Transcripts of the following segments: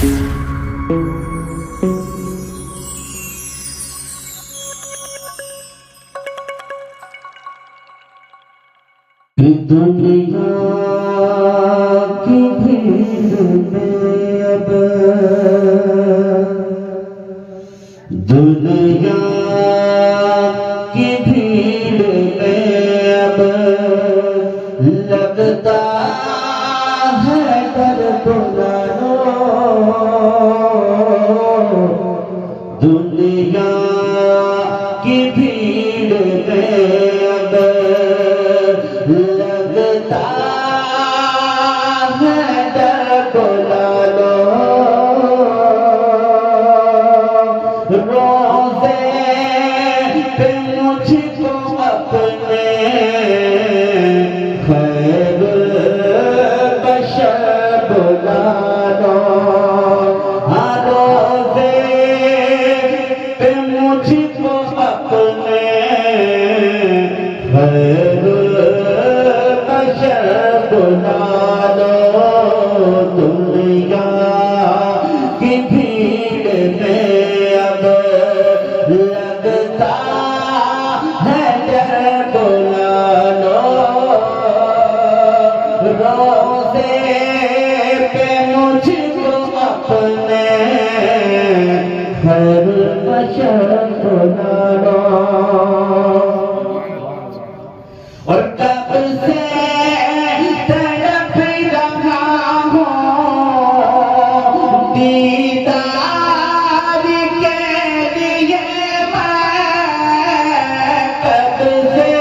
दुनिया की भीड़ में अब दुनिया की भीड़ में अब लगता है डर बुलानो। दुनिया की भीड़ में अब लगता है डर बुलानो। रोज़े पे मुझको अपने खैर बशर बुलानो। हर रोज़े पे मुझको अपने खैर बशर बुलानो। दुनिया की भीड़ में अब लगता है डर बुलानो। रोज़े पे मुझको अपने खैर बशर बुलानो। और कब से तड़प रहा हूँ दीदार के लिए मैं। कब से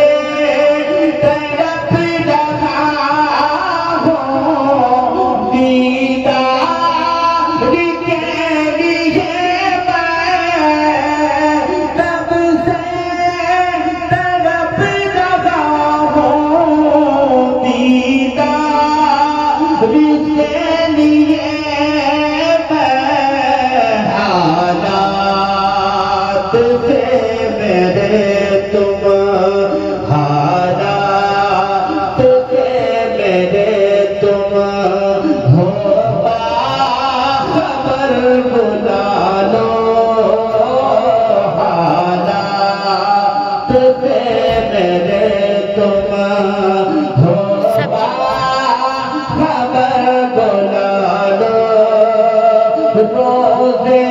तड़प रहा हूँ दीदार के लिए मैं। कब से तड़प रहा हूँ दीदार के लिए मैं। हालात से मेरे तुम हालात से मेरे तुम हो बाखबर बुला लो। हालात से मेरे तुम हो बाखबर बुला लो। रोज़े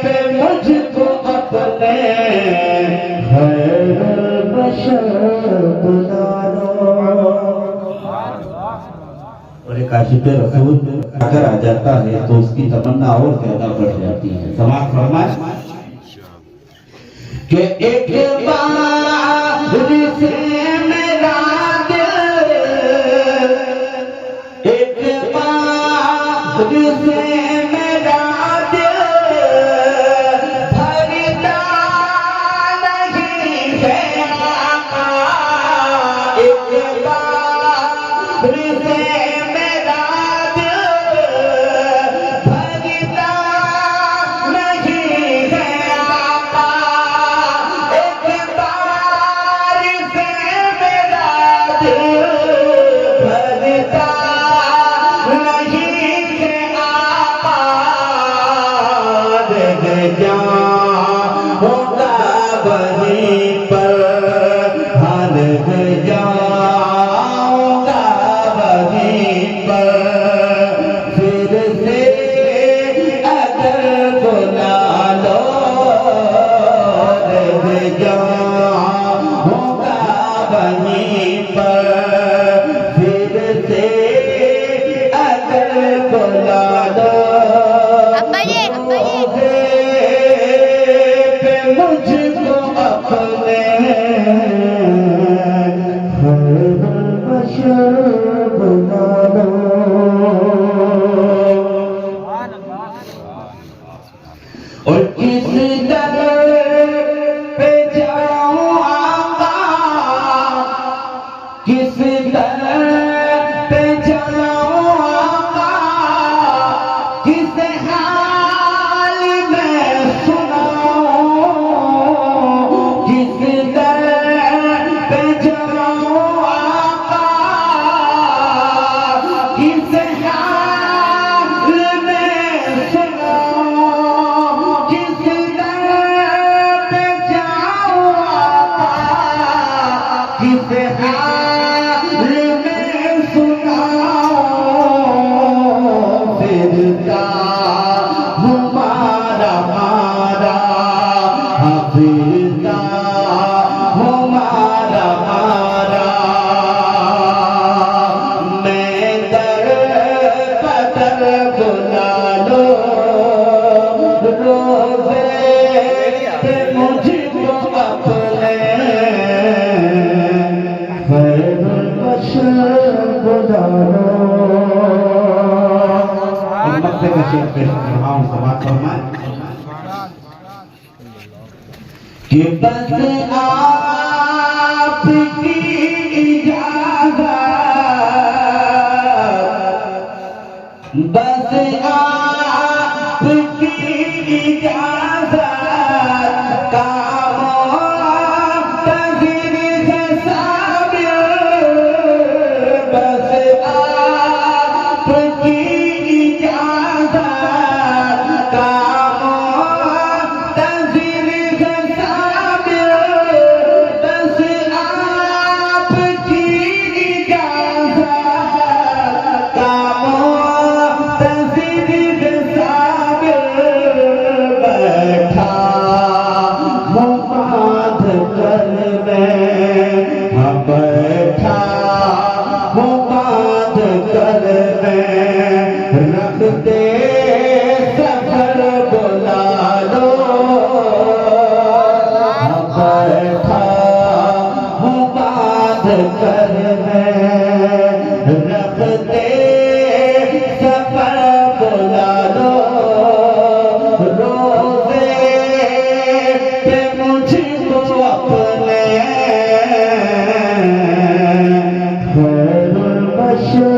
पे मुझको अपने खैर बशर बुला लो। और एक आशिक़ रसूल अगर आ जाता है तो उसकी तमन्ना और ज्यादा बढ़ जाती है। समाज फरमाए कि एक बार से मेरा दिल एक बार से मेरा दिल भरता नहीं है आका। एक बार से मेरा दिल भरता नहीं है आका। एक बार से मेरा दिल भरता नहीं है आका। रह जाऊंगा वहीं पर हाल रह जाऊंगा वहीं पर। फिर से अगर बुला लो रह जाऊंगा वहीं पर। फिर से अगर बुला लो पे मुझको अपने खैर बशर बुला लो। और किस दर पे जाऊं आका किस दर पे जाऊं आका। किस हाल में सुनाऊं किस दर पे जाऊं आका। किस हाल में पेश कर रहा हूँ, समाज फरमाए कि बस आपकी इजाज़त, बस आपकी इजाज़त का मुंतज़िर है साबिर, बस आपकी इजाज़त का मुंतज़िर है साबिर, बस आपकी इजाज़त का मुंतज़िर है साबिर, बैठा हूँ बांध कर मैं, हाँ बैठा हूँ बांध कर मैं, रख दे सफर बुला लो, हाँ बैठा हूँ बांध कर मैं, रख दे सफर बुला लो, रोज़े पे मुझको अपने खैरुल बशर